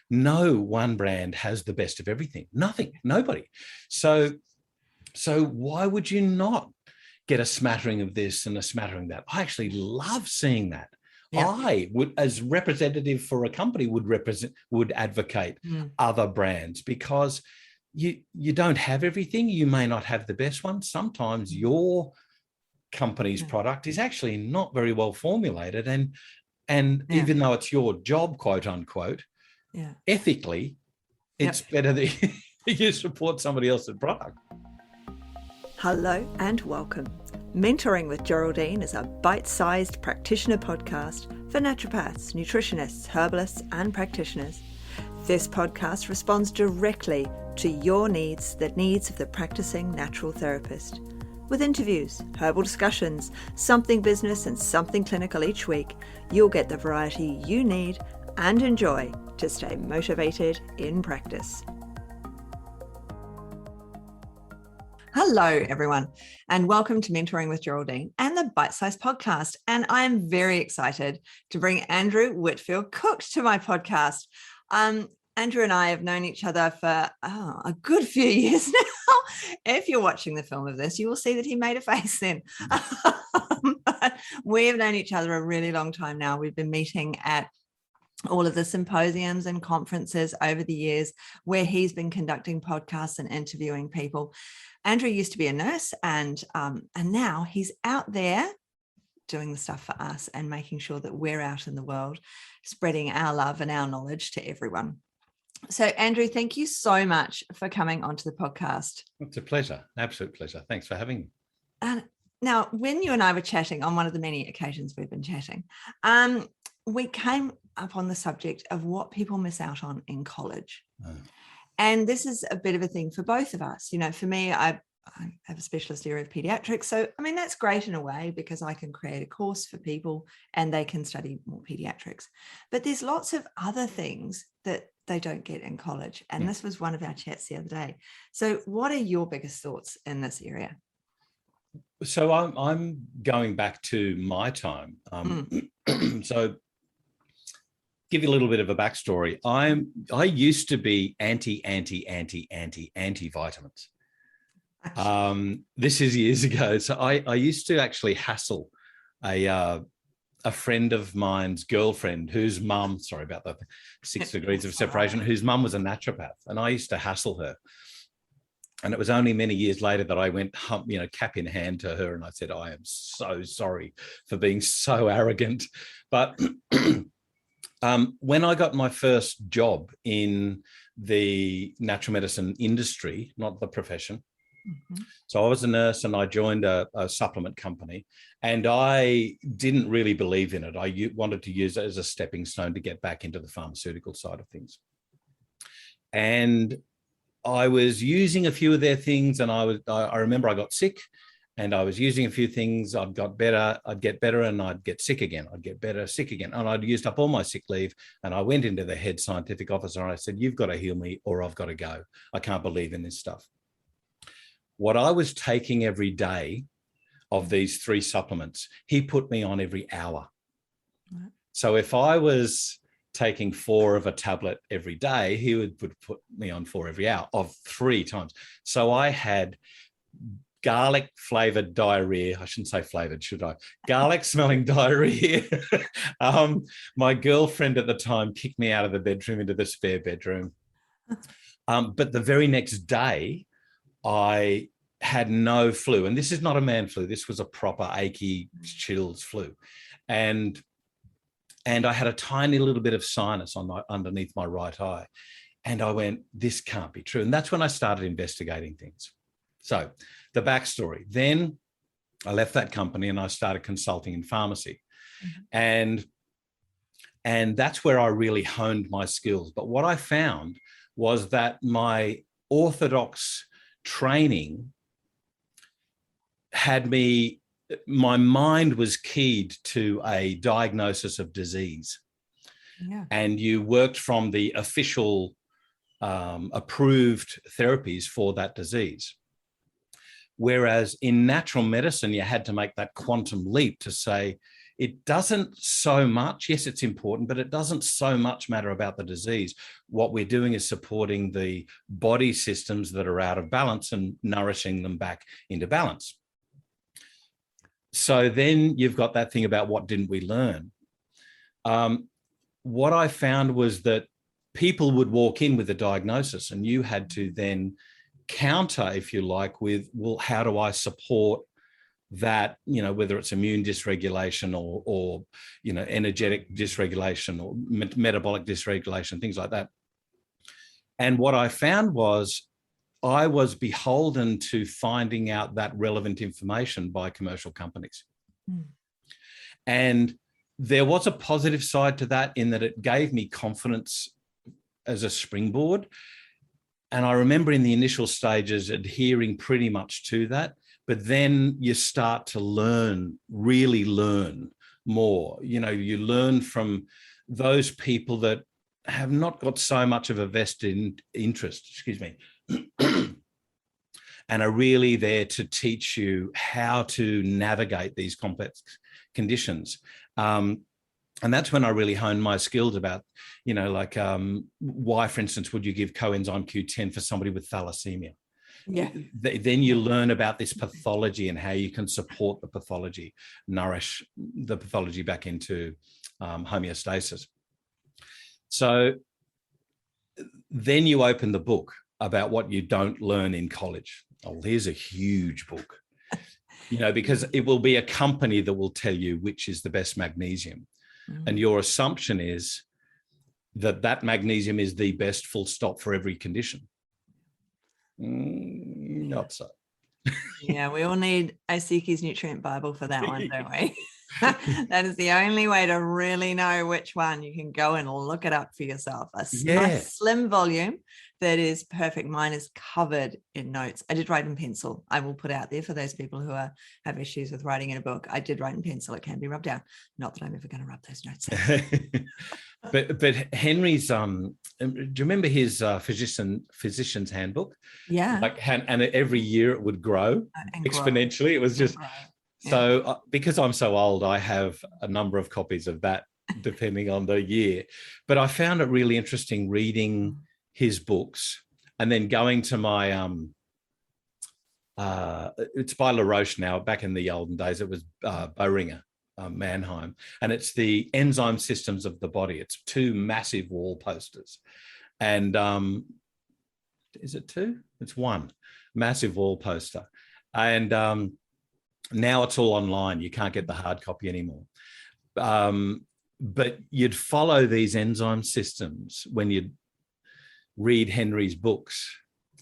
no one brand has the best of everything. Nothing, nobody. So why would you not get a smattering of this and a smattering of that? I actually love seeing that. Yeah. I would, as representative for a company, would advocate other brands, because you don't have everything. You may not have the best one. Sometimes your company's product is actually not very well formulated, and even though it's your job, quote unquote, ethically, it's better that you support somebody else's product. Hello and welcome. Mentoring with Geraldine is a bite-sized practitioner podcast for naturopaths, nutritionists, herbalists, and practitioners. This podcast responds directly to your needs, the needs of the practicing natural therapist. With interviews, herbal discussions, something business and something clinical each week, you'll get the variety you need and enjoy to stay motivated in practice. Hello, everyone, and welcome to Mentoring with Geraldine and the Bite Size Podcast. And I'm very excited to bring Andrew Whitfield Cook to my podcast. Andrew and I have known each other for a good few years now. If you're watching the film of this, you will see that he made a face then. But we have known each other a really long time now. We've been meeting at all of the symposiums and conferences over the years where he's been conducting podcasts and interviewing people. Andrew used to be a nurse, and now he's out there doing the stuff for us and making sure that we're out in the world spreading our love and our knowledge to everyone. So, Andrew, thank you so much for coming onto the podcast. It's a pleasure, absolute pleasure. Thanks for having me. And now, when you and I were chatting on one of the many occasions we've been chatting, we came up on the subject of what people miss out on in college. And this is a bit of a thing for both of us. You know, for me, I have a specialist area of pediatrics. So, I mean, that's great in a way because I can create a course for people and they can study more pediatrics. But there's lots of other things that they don't get in college. And this was one of our chats the other day. So what are your biggest thoughts in this area? So I'm going back to my time. So give you a little bit of a backstory. I used to be anti vitamins. This is years ago. So I used to actually hassle a friend of mine's girlfriend whose mum, sorry about the 6 degrees of separation, whose mum was a naturopath. And I used to hassle her. And it was only many years later that I went, cap in hand to her. And I said, I am so sorry for being so arrogant. But when I got my first job in the natural medicine industry, not the profession, so I was a nurse and I joined a supplement company, and I didn't really believe in it. I wanted to use it as a stepping stone to get back into the pharmaceutical side of things. And I was using a few of their things, and I remember I got sick, and I was using a few things. I'd get better, and I'd get sick again. I'd get better, sick again. And I'd used up all my sick leave, and I went into the head scientific officer and I said, you've got to heal me or I've got to go. I can't believe in this stuff. What I was taking every day of these 3 supplements, he put me on every hour. So if I was taking 4 of a tablet every day, he would put me on 4 every hour of 3 times. So I had garlic flavored diarrhea. I shouldn't say flavored, should I? Garlic smelling diarrhea. My girlfriend at the time kicked me out of the bedroom into the spare bedroom. But the very next day, I had no flu. And this is not a man flu. This was a proper achy chills flu. And I had a tiny little bit of sinus underneath my right eye. And I went, this can't be true. And that's when I started investigating things. So the backstory. Then I left that company and I started consulting in pharmacy. And that's where I really honed my skills. But what I found was that my orthodox training had my mind was keyed to a diagnosis of disease. And you worked from the official approved therapies for that disease. Whereas in natural medicine, you had to make that quantum leap to say, it doesn't so much, yes, it's important, but it doesn't so much matter about the disease. What we're doing is supporting the body systems that are out of balance and nourishing them back into balance. So then you've got that thing about what didn't we learn? What I found was that people would walk in with a diagnosis and you had to then counter, if you like, with, well, how do I support that, whether it's immune dysregulation or energetic dysregulation or metabolic dysregulation, things like that. And what I found was I was beholden to finding out that relevant information by commercial companies. And there was a positive side to that in that it gave me confidence as a springboard. And I remember in the initial stages adhering pretty much to that, but then you start to really learn more. You learn from those people that have not got so much of a vested interest, and are really there to teach you how to navigate these complex conditions. And that's when I really honed my skills about, why, for instance, would you give coenzyme Q10 for somebody with thalassemia? Yeah. Then you learn about this pathology and how you can support the pathology, nourish the pathology back into homeostasis. So then you open the book about what you don't learn in college. Oh, here's a huge book, because it will be a company that will tell you which is the best magnesium. And your assumption is that magnesium is the best full stop for every condition. Not so. Yeah, we all need Osiki's Nutrient Bible for that one, don't we? That is the only way to really know which one. You can go and look it up for yourself. Nice slim volume that is perfect. Mine is covered in notes. I did write in pencil. I will put out there for those people who have issues with writing in a book. I did write in pencil. It can be rubbed out. Not that I'm ever going to rub those notes out. but Henry's do you remember his physician's handbook? Yeah. And every year it would grow exponentially. It was just so because I'm so old, I have a number of copies of that depending on the year. But I found it really interesting reading his books and then going to my it's by La Roche now. Back in the olden days it was Boehringer, Mannheim, and it's the enzyme systems of the body. It's 2 massive wall posters, and is it 2? It's 1 massive wall poster, and now it's all online. You can't get the hard copy anymore. But you'd follow these enzyme systems when you'd read Henry's books.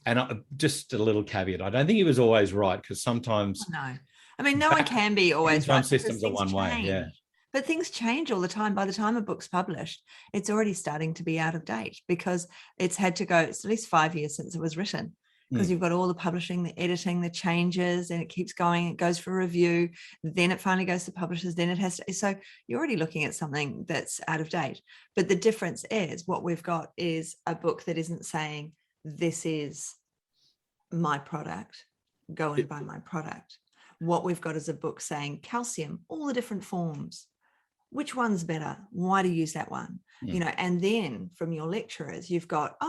And just a little caveat, I don't think he was always right, because sometimes... No. I mean, no one can be always enzyme right. systems are one way, yeah. But things change all the time. By the time a book's published, it's already starting to be out of date because it's had to go, it's at least 5 years since it was written. Because you've got all the publishing, the editing, the changes, and it keeps going. It goes for review. Then it finally goes to publishers. Then it has to. So you're already looking at something that's out of date. But the difference is what we've got is a book that isn't saying, this is my product. Go and buy my product. What we've got is a book saying calcium, all the different forms. Which one's better? Why to use that one? And then from your lecturers, you've got,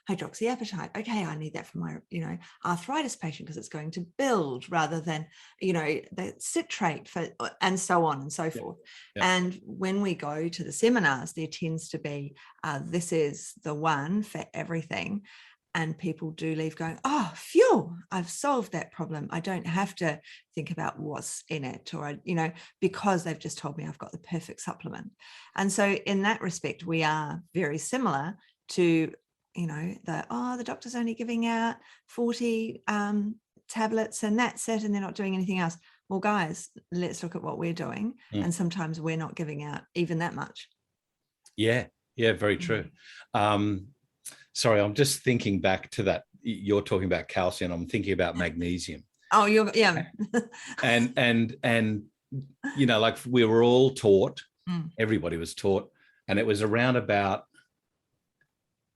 hydroxyapatite. Okay, I need that for my, arthritis patient because it's going to build rather than, the citrate for, and so on and so forth. Yeah. And when we go to the seminars, there tends to be, this is the one for everything. And people do leave going, oh, phew, I've solved that problem. I don't have to think about what's in it or, because they've just told me I've got the perfect supplement. And so in that respect, we are very similar to, the doctor's only giving out 40 tablets and that's it, and they're not doing anything else. Well, guys, let's look at what we're doing. And sometimes we're not giving out even that much. Yeah, very true. Sorry, I'm just thinking back to that. You're talking about calcium. I'm thinking about magnesium. Oh, yeah. and like we were all taught. Everybody was taught, and it was around about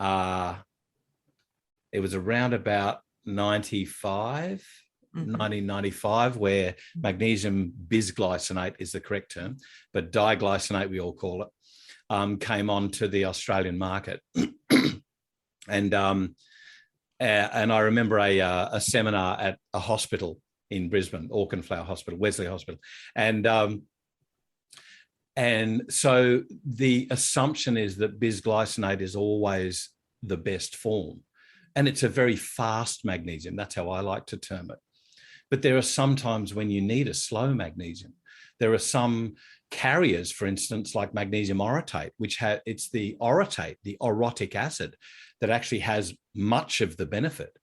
95. 1995, where magnesium bisglycinate is the correct term, but diglycinate we all call it, came onto the Australian market. And I remember a seminar at a hospital in Brisbane, Auchenflower Hospital, Wesley Hospital, and so the assumption is that bisglycinate is always the best form, and it's a very fast magnesium. That's how I like to term it. But there are some times when you need a slow magnesium. There are some carriers, for instance, like magnesium orotate, which it's the orotate, the orotic acid, that actually has much of the benefit,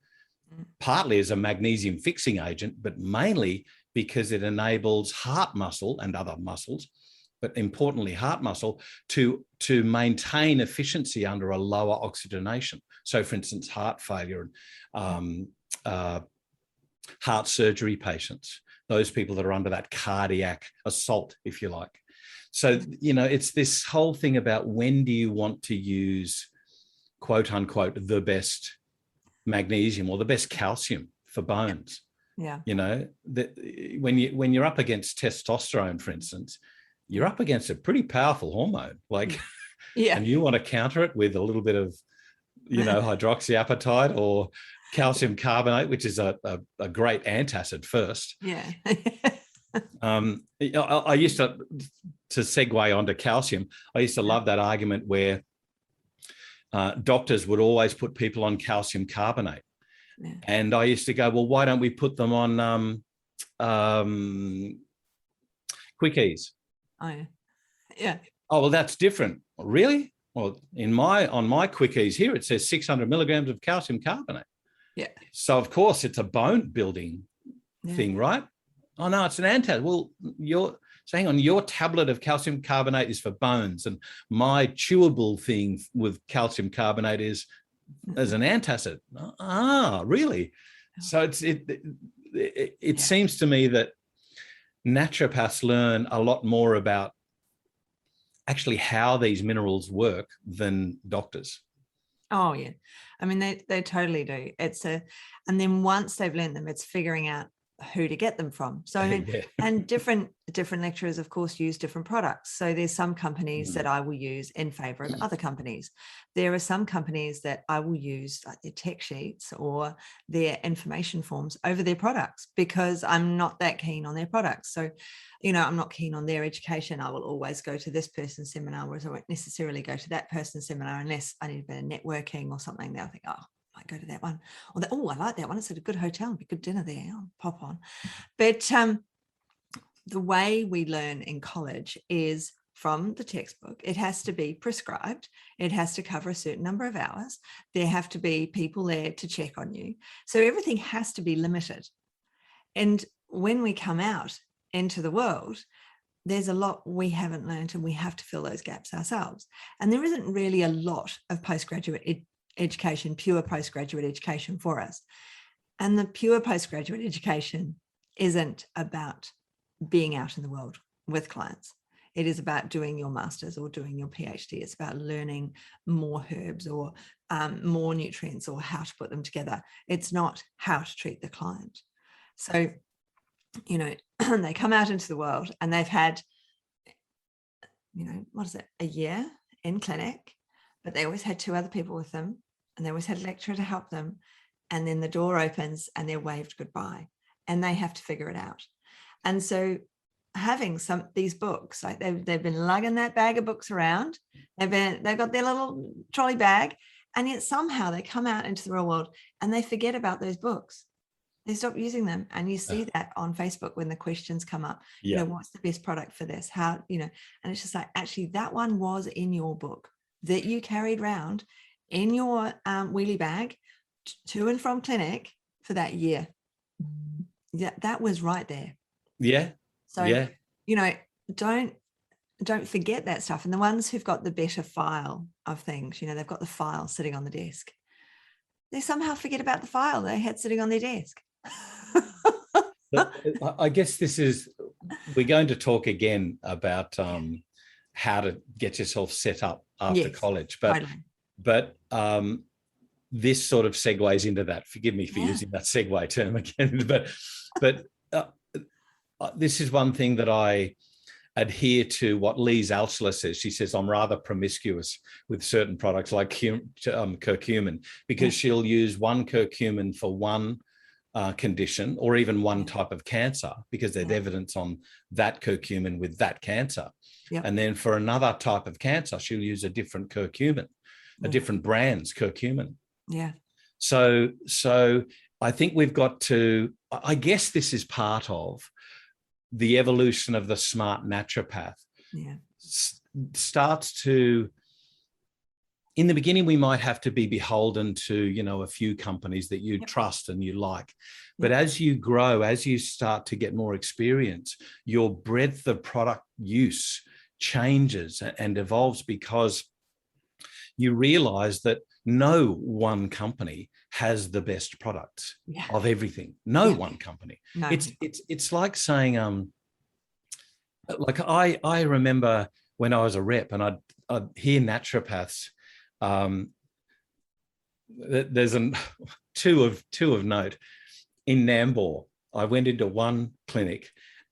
partly as a magnesium fixing agent, but mainly because it enables heart muscle and other muscles, but importantly heart muscle, to maintain efficiency under a lower oxygenation. So, for instance, heart failure, heart surgery patients, those people that are under that cardiac assault, if you like. So, it's this whole thing about when do you want to use, quote unquote, the best magnesium or the best calcium for bones. Yeah. When you're up against testosterone, for instance, you're up against a pretty powerful hormone, and you want to counter it with a little bit of, hydroxyapatite or calcium carbonate, which is a great antacid first. Yeah. I used to segue onto calcium. I used to love that argument where doctors would always put people on calcium carbonate. Yeah. And I used to go, well, why don't we put them on Quickies? Oh, yeah. Oh, well, that's different. Really? Well, on my Quickies here, it says 600 milligrams of calcium carbonate. Yeah. So, of course, it's a bone building thing, right? Oh, no, it's an antacid. Well, hang on, your tablet of calcium carbonate is for bones, and my chewable thing with calcium carbonate is as an antacid. Ah, really? So it seems to me that naturopaths learn a lot more about actually how these minerals work than doctors. Oh, yeah. I mean, they totally do. And then once they've learned them, it's figuring out who to get them from. So I mean, and different lecturers, of course, use different products. So there's some companies that I will use in favor of other companies. There are some companies that I will use like their tech sheets or their information forms over their products because I'm not that keen on their products. So, I'm not keen on their education. I will always go to this person's seminar, whereas I won't necessarily go to that person's seminar unless I need a bit of networking or something. They'll think, I go to that one, or I like that one. It's at a good hotel, be good dinner there. I'll pop on. But the way we learn in college is from the textbook. It has to be prescribed. It has to cover a certain number of hours. There have to be people there to check on you. So everything has to be limited. And when we come out into the world, there's a lot we haven't learned, and we have to fill those gaps ourselves. And there isn't really a lot of postgraduate education, pure postgraduate education for us. And the pure postgraduate education isn't about being out in the world with clients. It is about doing your master's or doing your PhD. It's about learning more herbs or more nutrients or how to put them together. It's not how to treat the client. So, they come out into the world and they've had, a year in clinic, but they always had two other people with them. And they always had a lecturer to help them. And then the door opens and they're waved goodbye and they have to figure it out. And so having these books, like they've been lugging that bag of books around, they've got their little trolley bag, and yet somehow they come out into the real world and they forget about those books. They stop using them. And you see that on Facebook when the questions come up, what's the best product for this? How, and it's just like, actually that one was in your book that you carried around in your wheelie bag to and from clinic for that year. Yeah, that was right there. Yeah. So, don't forget that stuff. And the ones who've got the better file of things, they've got the file sitting on the desk. They somehow forget about the file they had sitting on their desk. But I guess we're going to talk again about how to get yourself set up after college. But this sort of segues into that. Forgive me for using that segue term again, but this is one thing that I adhere to what Lise Altschuler says. She says, I'm rather promiscuous with certain products like curcumin, because she'll use one curcumin for one condition or even one type of cancer, because there's evidence on that curcumin with that cancer. And then for another type of cancer, she'll use a different curcumin, a different brand's curcumin. So I think we've got to, I guess this is part of the evolution of the smart naturopath. Starts to, in the beginning, we might have to be beholden to, you know, a few companies that you trust and you like. But as you grow, as you start to get more experience, your breadth of product use changes and evolves, because you realize that no one company has the best products of everything. No one company. No. It's like saying, like I remember when I was a rep and I'd hear naturopaths. There's two of note in Nambour. I went into one clinic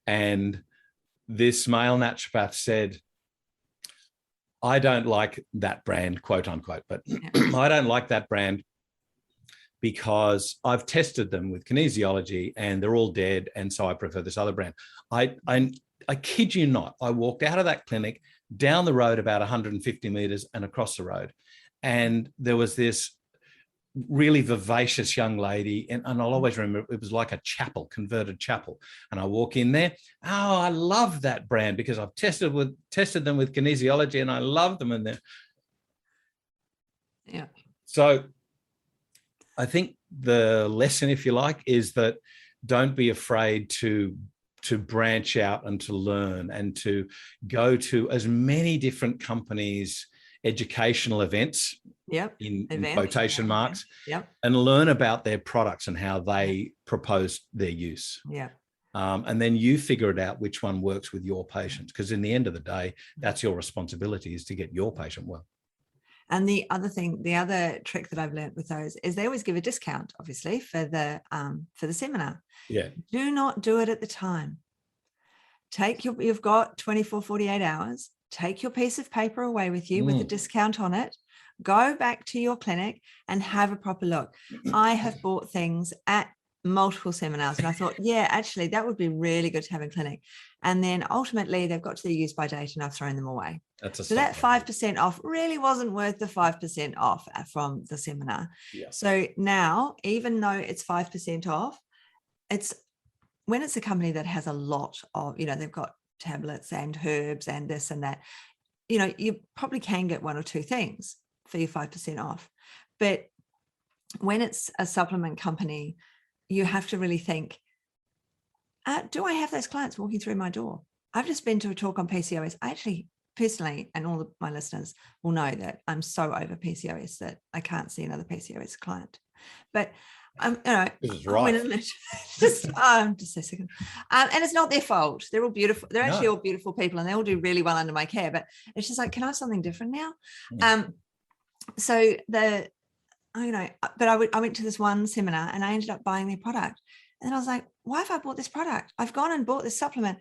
and this male naturopath said, I don't like that brand, quote unquote, but I don't like that brand because I've tested them with kinesiology and they're all dead. And so I prefer this other brand. I kid you not. I walked out of that clinic, down the road about 150 meters and across the road. And there was this really vivacious young lady. And I'll always remember, it was like a chapel, converted chapel. And I walk in there. Oh, I love that brand because I've tested them with kinesiology and I love them. And so I think the lesson, if you like, is that don't be afraid to branch out and to learn and to go to as many different companies' educational events, in quotation marks, and learn about their products and how they propose their use. And then you figure it out which one works with your patients, because in the end of the day, that's your responsibility, is to get your patient well. And the other trick that I've learned with those is they always give a discount, obviously, for the seminar. Do not do it at the time. You've got 24, 48 hours. Take your piece of paper away with you with a discount on it. Go back to your clinic and have a proper look. I have bought things at multiple seminars and I thought, actually, that would be really good to have in clinic. And then ultimately they've got to their use by date and I've thrown them away. So that 5% off really wasn't worth the 5% off from the seminar. So now, even though it's 5% off, when it's a company that has a lot of, they've got tablets and herbs and this and that, you probably can get one or two things for your 5% off. But when it's a supplement company, you have to really think, do I have those clients walking through my door? I've just been to a talk on PCOS. I actually, personally, and all of my listeners will know that I'm so over PCOS that I can't see another PCOS client. But this is right. Just a second. And it's not their fault. They're all beautiful. They're actually all beautiful people and they all do really well under my care. But it's just like, can I have something different now? But I went to this one seminar and I ended up buying their product. And I was like, why have I bought this product? I've gone and bought this supplement.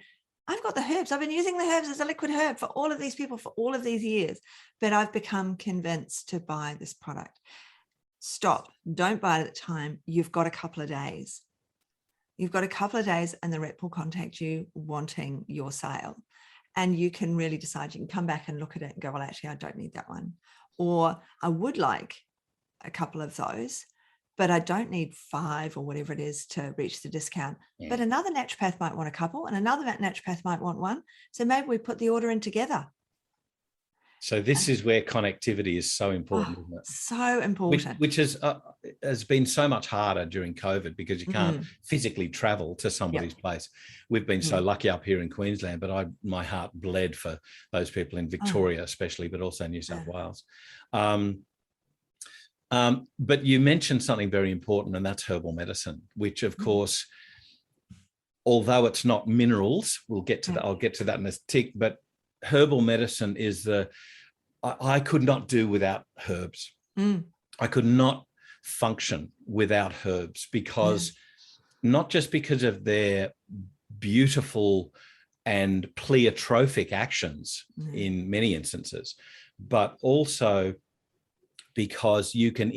I've got the herbs. I've been using the herbs as a liquid herb for all of these people for all of these years, but I've become convinced to buy this product. Stop. Don't buy it at the time. You've got a couple of days. And the rep will contact you wanting your sale. And you can really decide. You can come back and look at it and go, well, actually, I don't need that one. Or I would like a couple of those, but I don't need 5 or whatever it is to reach the discount. But another naturopath might want a couple and another naturopath might want one. So maybe we put the order in together. So this is where connectivity is so important, isn't it? So important. Which has been so much harder during COVID because you can't physically travel to somebody's place. We've been so lucky up here in Queensland, but my heart bled for those people in Victoria, especially, but also New South Wales. But you mentioned something very important, and that's herbal medicine, which of course, although it's not minerals, I'll get to that in a tick, but herbal medicine is I could not do without herbs. I could not function without herbs, because not just because of their beautiful and pleiotropic actions in many instances, but also because you can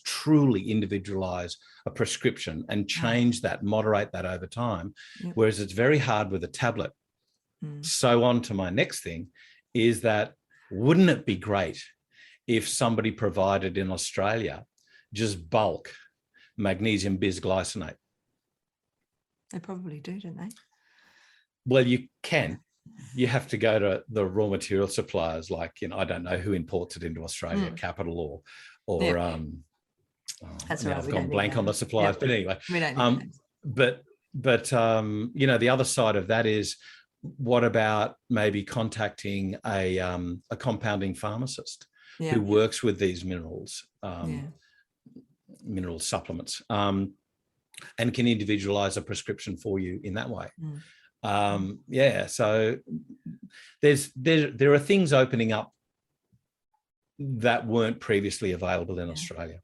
truly individualize a prescription and change that, moderate that over time, whereas it's very hard with a tablet. So on to my next thing is that, wouldn't it be great if somebody provided in Australia just bulk magnesium bisglycinate? They probably do, don't they? Well, you can. You have to go to the raw material suppliers, like, I don't know who imports it into Australia, Capital or that's right. I've gone blank on the suppliers, but anyway. We don't need but the other side of that is, what about maybe contacting a compounding pharmacist who works with these minerals, mineral supplements, and can individualize a prescription for you in that way. So there are things opening up that weren't previously available in Australia.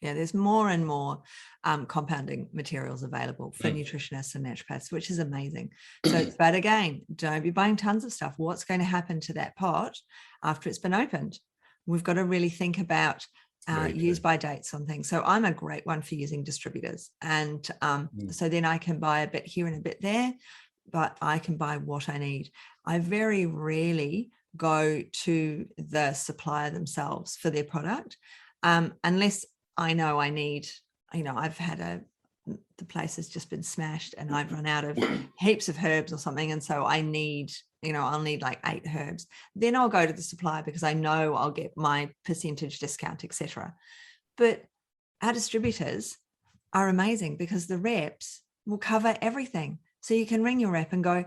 Yeah, there's more and more compounding materials available for nutritionists and naturopaths, which is amazing. So, but again, don't be buying tons of stuff. What's going to happen to that pot after it's been opened? We've got to really think about use by dates on things. So I'm a great one for using distributors. And so then I can buy a bit here and a bit there, but I can buy what I need. I very rarely go to the supplier themselves for their product, unless I know I need, I've had the place has just been smashed and I've run out of heaps of herbs or something. And so I need, I'll need like 8 herbs. Then I'll go to the supplier because I know I'll get my percentage discount, etc. But our distributors are amazing because the reps will cover everything. So you can ring your rep and go,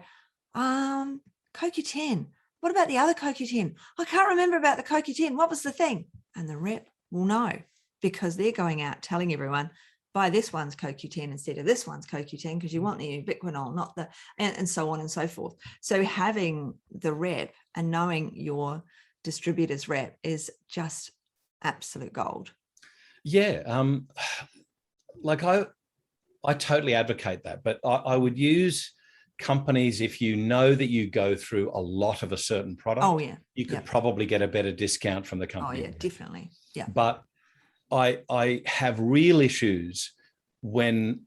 CoQ10. What about the other CoQ10? I can't remember about the CoQ10. What was the thing? And the rep will know because they're going out telling everyone, buy this one's CoQ10 instead of this one's CoQ10 because you want the ubiquinol, not the, and so on and so forth. So having the rep and knowing your distributor's rep is just absolute gold. Yeah. Like I totally advocate that, but I would use companies, if you know that you go through a lot of a certain product, you could probably get a better discount from the company. Oh yeah, definitely. Yeah. But I have real issues when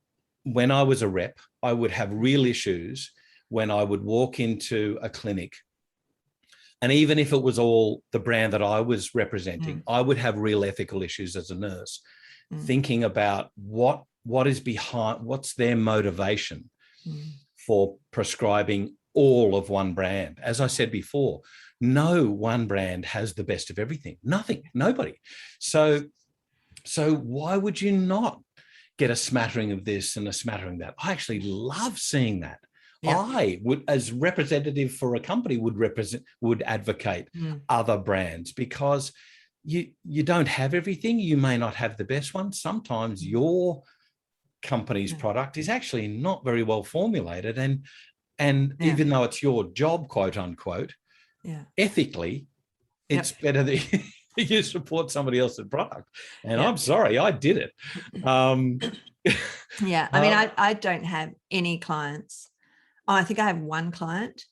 I was a rep. I would have real issues when I would walk into a clinic, and even if it was all the brand that I was representing, I would have real ethical issues as a nurse, thinking about what is behind, what's their motivation for prescribing all of one brand. As I said before, no one brand has the best of everything. Nobody. So why would you not get a smattering of this and a smattering of that? I actually love seeing that. Yeah. I would, as representative for a company, would advocate other brands, because you don't have everything. You may not have the best one. Sometimes your company's product is actually not very well formulated, and even though it's your job, quote unquote, ethically, it's better that you support somebody else's product. And I'm sorry, I did it. I mean, I don't have any clients. I think I have one client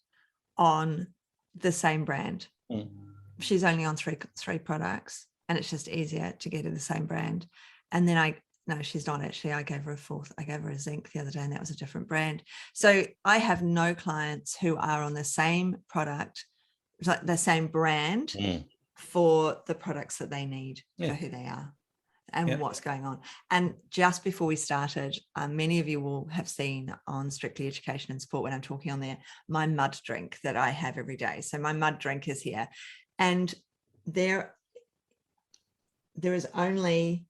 on the same brand. She's only on three products, and it's just easier to get her the same brand. And then no, she's not actually. I gave her a fourth. I gave her a zinc the other day, and that was a different brand. So I have no clients who are on the same product, like the same brand for the products that they need for who they are and what's going on. And just before we started, many of you will have seen on Strictly Education and Sport, when I'm talking on there, my mud drink that I have every day. So my mud drink is here, and there is only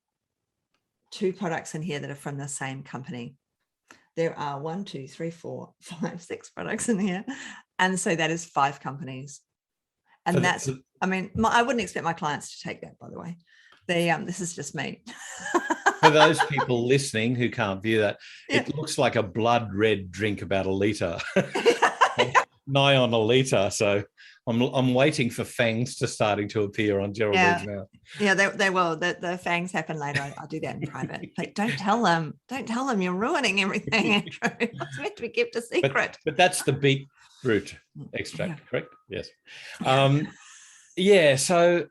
2 products in here that are from the same company. There are 1, 2, 3, 4, 5, 6 products in here. And so that is 5 companies. And that's, I mean, I wouldn't expect my clients to take that, by the way. This is just me. For those people listening who can't view that, it looks like a blood red drink, about a litre, nigh on a litre. So I'm waiting for fangs to starting to appear on Geraldine's mouth. Yeah, they will. The fangs happen later. I'll do that in private. Like, don't tell them. Don't tell them. You're ruining everything, Andrew. It's meant to be kept a secret. But that's the beetroot extract, correct? Yes. Yeah. So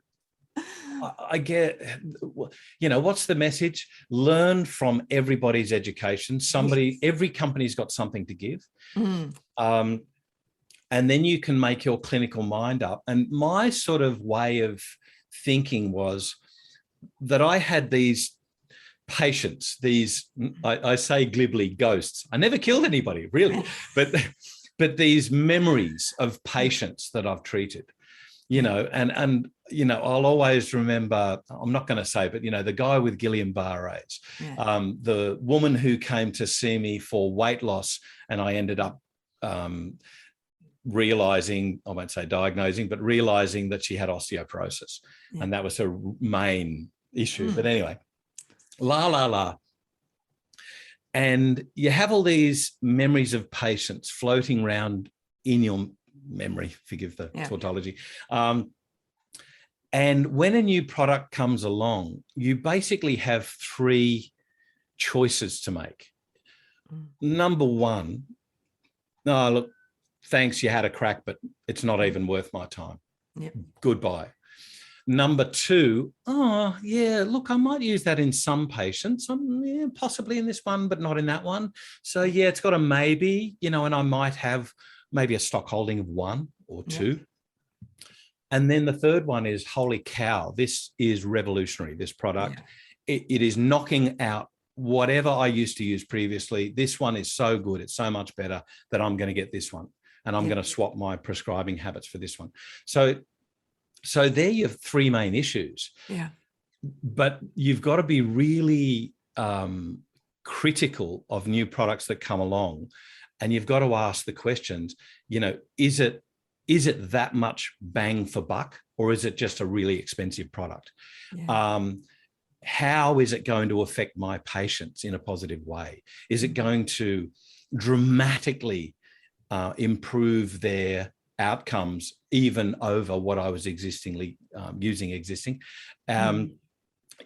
I get, what's the message? Learn from everybody's education. Every company's got something to give. And then you can make your clinical mind up. And my sort of way of thinking was that I had these patients, I say glibly, ghosts. I never killed anybody, really, but these memories of patients that I've treated, and I'll always remember, I'm not going to say, but, the guy with Guillain-Barré, the woman who came to see me for weight loss, and I ended up realizing, I won't say diagnosing, but realizing that she had osteoporosis. And that was her main issue. But anyway, and you have all these memories of patients floating around in your memory, forgive the tautology. And when a new product comes along, you basically have three choices to make. Number one, look, thanks, you had a crack, but it's not even worth my time. Goodbye. Number two, look, I might use that in some patients, possibly in this one, but not in that one. So it's got a maybe, and I might have maybe a stock holding of one or two. And then the third one is, holy cow, this is revolutionary, this product. It is knocking out whatever I used to use previously. This one is so good, it's so much better that I'm going to get this one. And I'm going to swap my prescribing habits for this one. So there you have three main issues. But you've got to be really critical of new products that come along. And you've got to ask the questions, is it that much bang for buck, or is it just a really expensive product? How is it going to affect my patients in a positive way? Is it going to dramatically improve their outcomes even over what I was using existing?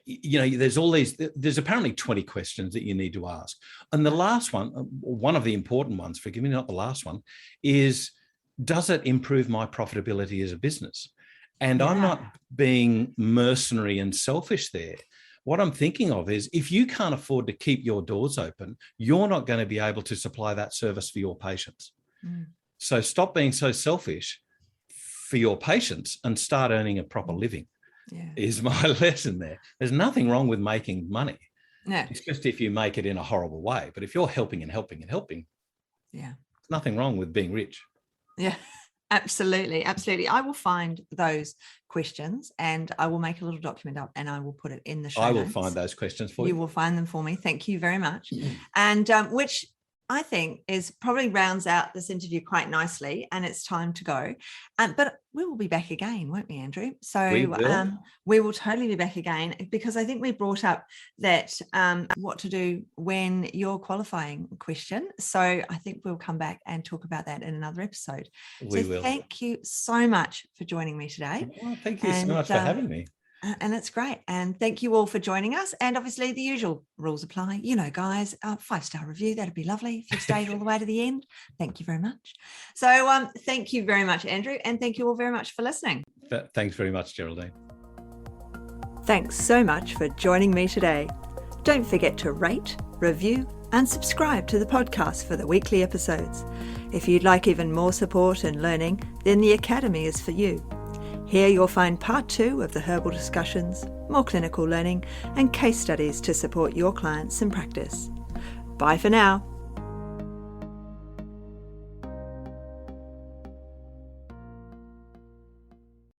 There's apparently 20 questions that you need to ask. And the last one of the important ones, forgive me, not the last one, is, does it improve my profitability as a business? And I'm not being mercenary and selfish there. What I'm thinking of is, if you can't afford to keep your doors open, you're not going to be able to supply that service for your patients. So stop being so selfish for your patients and start earning a proper living, is my lesson there. There's nothing wrong with making money. It's just if you make it in a horrible way. But if you're helping and helping and helping, there's nothing wrong with being rich. Absolutely. I will find those questions and I will make a little document up and I will put it in the show notes. I will find those questions for you. You will find them for me. Thank you very much. And which I think is probably rounds out this interview quite nicely, and it's time to go. But we will be back again, won't we, Andrew? So we will totally be back again, because I think we brought up that what to do when you're qualifying question. So I think we'll come back and talk about that in another episode. We will. Thank you so much for joining me today. Well, thank you so much for having me. And it's great. And thank you all for joining us. And obviously the usual rules apply. Guys, 5-star review, that'd be lovely if you stayed all the way to the end. Thank you very much. So thank you very much, Andrew. And thank you all very much for listening. Thanks very much, Geraldine. Thanks so much for joining me today. Don't forget to rate, review, and subscribe to the podcast for the weekly episodes. If you'd like even more support and learning, then the Academy is for you. Here you'll find part 2 of the herbal discussions, more clinical learning, and case studies to support your clients in practice. Bye for now.